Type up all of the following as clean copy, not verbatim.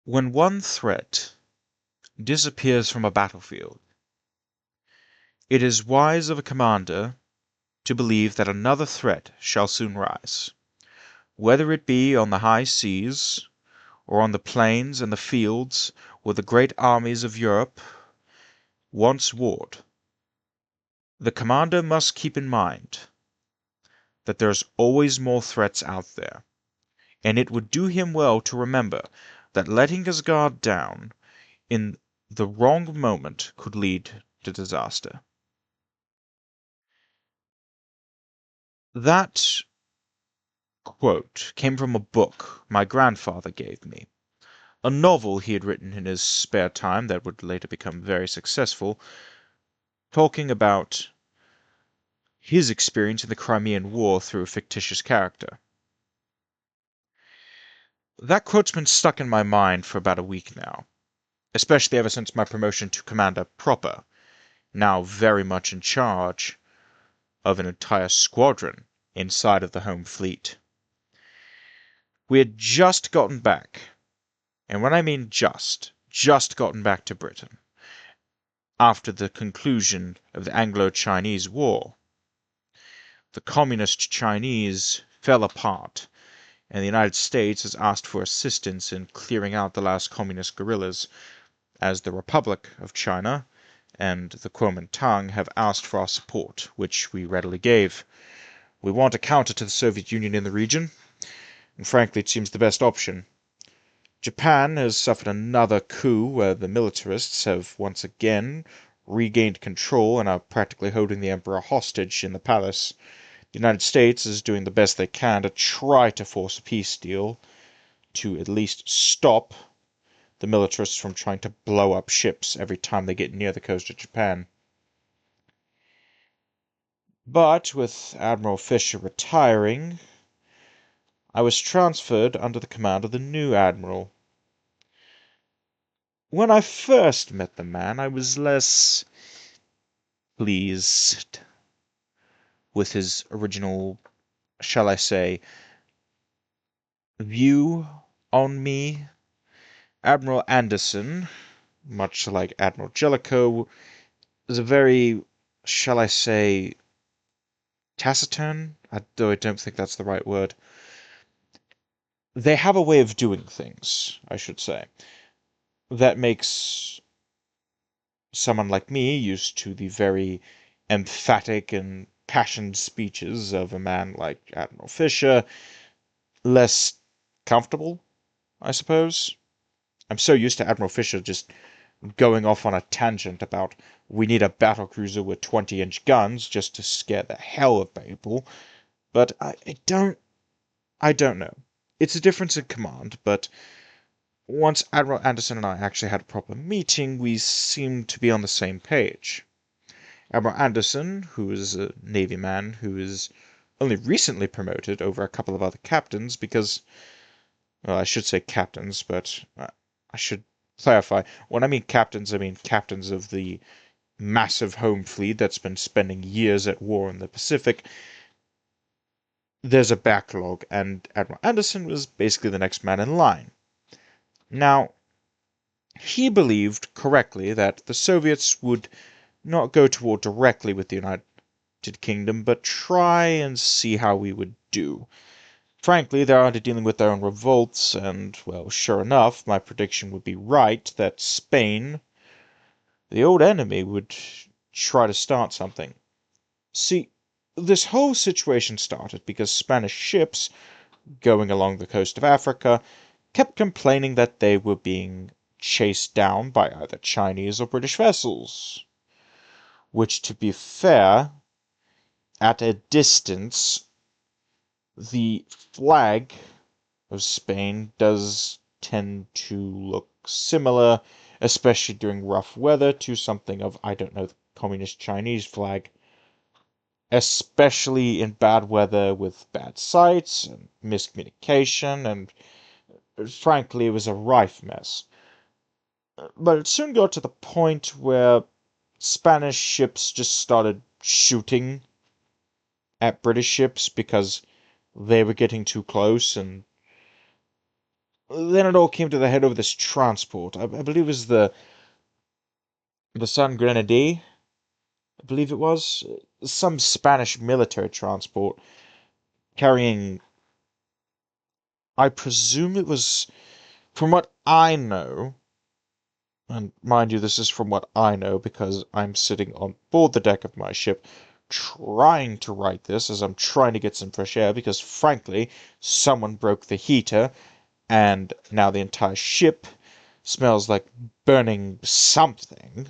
When one threat disappears from a battlefield, it is wise of a commander to believe that another threat shall soon rise, whether it be on the high seas, or on the plains and the fields where the great armies of Europe once warred. The commander must keep in mind that there's always more threats out there, and it would do him well to remember that letting his guard down in the wrong moment could lead to disaster. That quote came from a book my grandfather gave me, a novel he had written in his spare time that would later become very successful, talking about his experience in the Crimean War through a fictitious character. That quote's been stuck in my mind for about a week now, especially ever since my promotion to Commander Proper, now very much in charge of an entire squadron inside of the home fleet. We had just gotten back, and when I mean just gotten back to Britain, after the conclusion of the Anglo-Chinese War. The Communist Chinese fell apart, and the United States has asked for assistance in clearing out the last communist guerrillas, as the Republic of China and the Kuomintang have asked for our support, which we readily gave. We want a counter to the Soviet Union in the region, and frankly it seems the best option. Japan has suffered another coup where the militarists have once again regained control and are practically holding the emperor hostage in the palace. The United States is doing the best they can to try to force a peace deal to at least stop the militarists from trying to blow up ships every time they get near the coast of Japan. But with Admiral Fisher retiring, I was transferred under the command of the new admiral. When I first met the man, I was less pleased with his original, shall I say, view on me. Admiral Anderson, much like Admiral Jellicoe, is a very, shall I say, taciturn, though I don't think that's the right word. They have a way of doing things, I should say, that makes someone like me, used to the very emphatic and passioned speeches of a man like Admiral Fisher, less comfortable, I suppose. I'm so used to Admiral Fisher just going off on a tangent about we need a battlecruiser with 20-inch guns just to scare the hell of people, but I don't know. It's a difference in command, but once Admiral Anderson and I actually had a proper meeting, we seemed to be on the same page. Admiral Anderson, who is a Navy man who is only recently promoted over a couple of other captains because, well, I should say captains, but I should clarify. When I mean captains of the massive home fleet that's been spending years at war in the Pacific. There's a backlog, and Admiral Anderson was basically the next man in line. Now, he believed correctly that the Soviets would not go to war directly with the United Kingdom, but try and see how we would do. Frankly, they're already dealing with their own revolts, and, well, sure enough, my prediction would be right that Spain, the old enemy, would try to start something. See, this whole situation started because Spanish ships going along the coast of Africa kept complaining that they were being chased down by either Chinese or British vessels. Which, to be fair, at a distance, the flag of Spain does tend to look similar, especially during rough weather, to something of, I don't know, the Communist Chinese flag. Especially in bad weather with bad sights and miscommunication, and frankly, it was a rife mess. But it soon got to the point where Spanish ships just started shooting at British ships because they were getting too close, and Then it all came to the head over this transport. I believe it was the San Grenadier, I believe it was. Some Spanish military transport carrying, I presume it was, from what I know, and mind you, this is from what I know because I'm sitting on board the deck of my ship trying to write this as I'm trying to get some fresh air because, frankly, someone broke the heater and now the entire ship smells like burning something.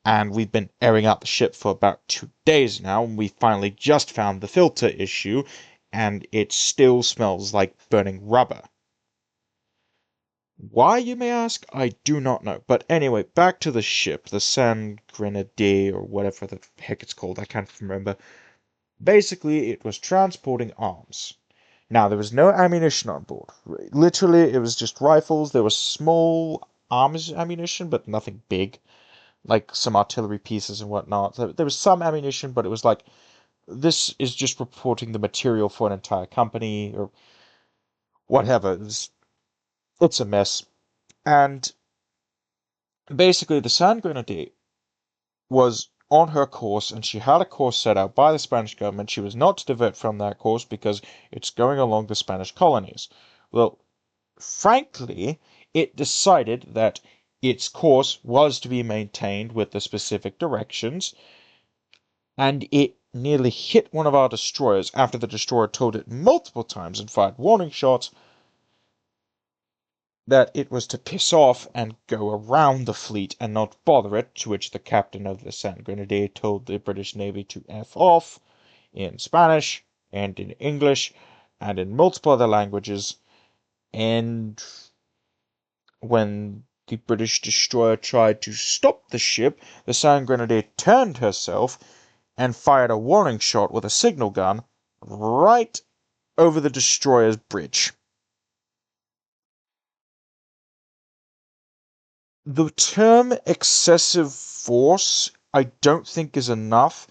And we've been airing out the ship for about 2 days now, and we finally just found the filter issue, and it still smells like burning rubber. Why, you may ask? I do not know. But anyway, back to the ship, the San Grenadier, or whatever the heck it's called, I can't remember. Basically, it was transporting arms. Now, there was no ammunition on board. Literally, it was just rifles. There was small arms ammunition, but nothing big, like some artillery pieces and whatnot. There was some ammunition, but it was like, this is just reporting the material for an entire company, or whatever. It's a mess. And basically, the San Grenadier was on her course, and she had a course set out by the Spanish government. She was not to divert from that course because it's going along the Spanish colonies. Well, frankly, it decided that its course was to be maintained with the specific directions, and it nearly hit one of our destroyers after the destroyer told it multiple times and fired warning shots that it was to piss off and go around the fleet and not bother it, to which the captain of the San Grenadier told the British Navy to F off in Spanish and in English and in multiple other languages. And when the British destroyer tried to stop the ship, the San Grenadier turned herself and fired a warning shot with a signal gun right over the destroyer's bridge. The term excessive force I don't think is enough,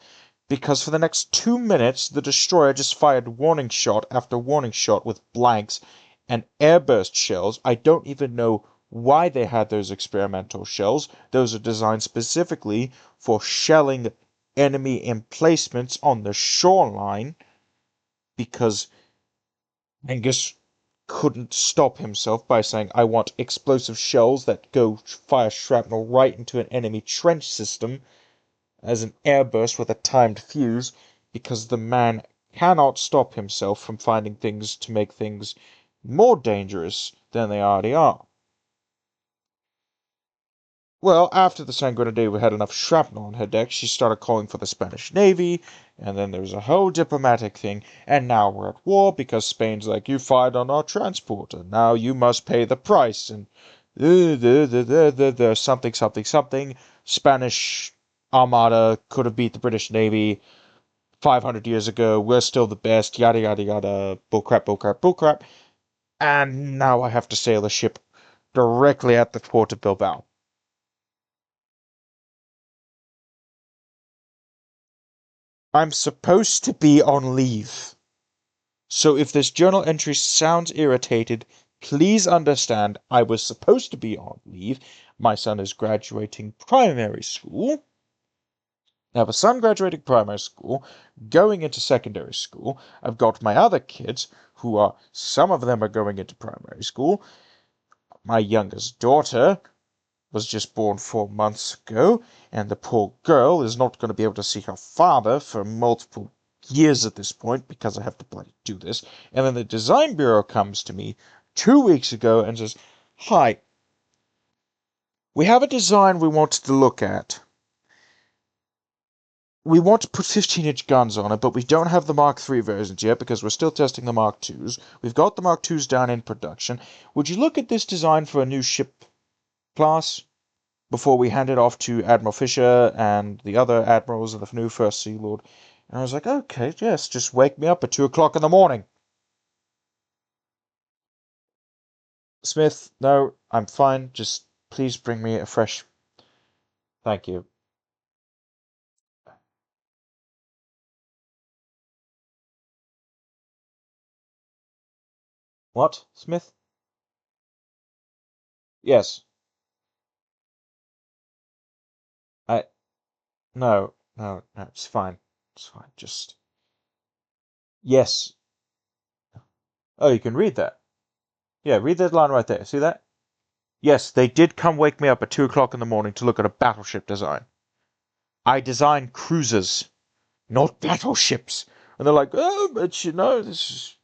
because for the next 2 minutes the destroyer just fired warning shot after warning shot with blanks and airburst shells. I don't even know why they had those experimental shells. Those are designed specifically for shelling enemy emplacements on the shoreline, because Angus couldn't stop himself by saying, I want explosive shells that go fire shrapnel right into an enemy trench system as an airburst with a timed fuse, because the man cannot stop himself from finding things to make things more dangerous than they already are. Well, after the San Grenadier had enough shrapnel on her deck, she started calling for the Spanish Navy, and then there was a whole diplomatic thing, and now we're at war because Spain's like, you fired on our transport, and now you must pay the price, and something, something, something. Spanish Armada could have beat the British Navy 500 years ago, we're still the best, yada, yada, yada, bullcrap, bullcrap, bullcrap, and now I have to sail a ship directly at the port of Bilbao. I'm supposed to be on leave. So if this journal entry sounds irritated, please understand I was supposed to be on leave. My son is graduating primary school. I have a son graduating primary school, going into secondary school. I've got my other kids, who are, some of them are going into primary school. My youngest daughter was just born 4 months ago, and the poor girl is not going to be able to see her father for multiple years at this point because I have to bloody do this. And then the design bureau comes to me 2 weeks ago and says, Hi, we have a design we wanted to look at. We want to put 15-inch guns on it, but we don't have the Mark III versions yet because we're still testing the Mark IIs. We've got the Mark IIs down in production. Would you look at this design for a new ship class before we hand it off to Admiral Fisher and the other admirals of the new First Sea Lord? And I was like, okay, yes, just wake me up at 2 o'clock in the morning. Smith, no, I'm fine. Just please bring me a fresh... Thank you. What, Smith? Yes. I... No, no, no, it's fine. It's fine, just... Yes. Oh, you can read that. Yeah, read that line right there. See that? Yes, they did come wake me up at 2 o'clock in the morning to look at a battleship design. I design cruisers, not battleships. And they're like, oh, but this is...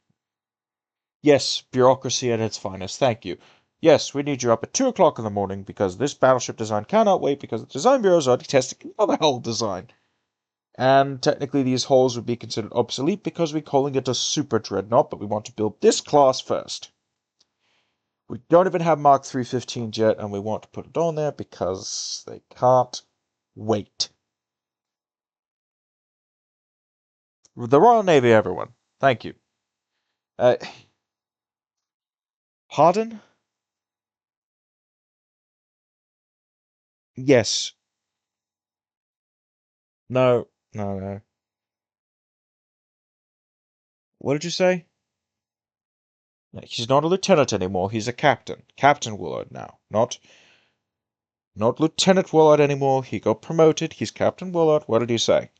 Yes, bureaucracy at its finest. Thank you. Yes, we need you up at 2 o'clock in the morning because this battleship design cannot wait because the design bureau is already testing another hull design. And technically these hulls would be considered obsolete because we're calling it a super dreadnought, but we want to build this class first. We don't even have Mark 315 yet, and we want to put it on there because they can't wait. The Royal Navy, everyone. Thank you. Uh, Pardon? Yes. No. No, no. What did you say? No, he's not a lieutenant anymore. He's a captain. Captain Willard now. Not Lieutenant Willard anymore. He got promoted. He's Captain Willard. What did you say?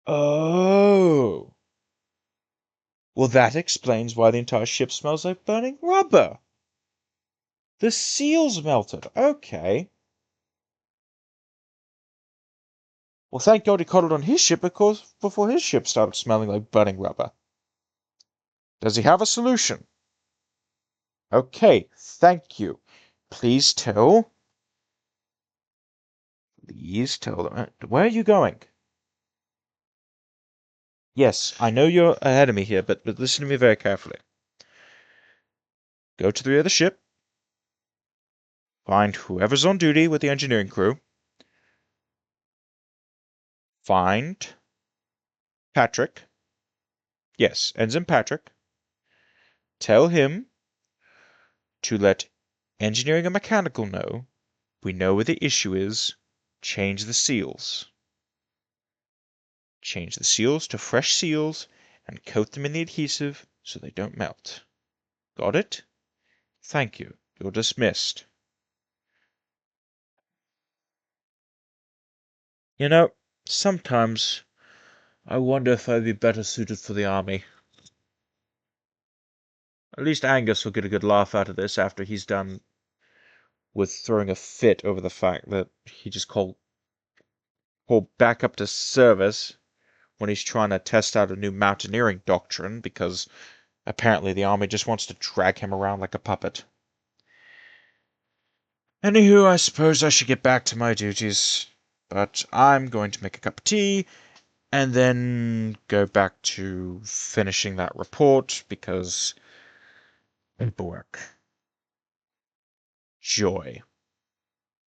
Oh. Well, that explains why the entire ship smells like burning rubber. The seals melted. Okay. Well, thank God he caught it on his ship before his ship started smelling like burning rubber. Does he have a solution? Okay, thank you. Please tell. Please tell them. Where are you going? Yes, I know you're ahead of me here, but listen to me very carefully. Go to the rear of the ship. Find whoever's on duty with the engineering crew. Find Patrick. Yes, Ensign Patrick. Tell him to let engineering and mechanical know. We know where the issue is. Change the seals. Change the seals to fresh seals and coat them in the adhesive so they don't melt. Got it? Thank you. You're dismissed. Sometimes I wonder if I'd be better suited for the army. At least Angus will get a good laugh out of this after he's done with throwing a fit over the fact that he just called back up to service when he's trying to test out a new mountaineering doctrine because apparently the army just wants to drag him around like a puppet. Anywho, I suppose I should get back to my duties, but I'm going to make a cup of tea and then go back to finishing that report because paperwork. Joy.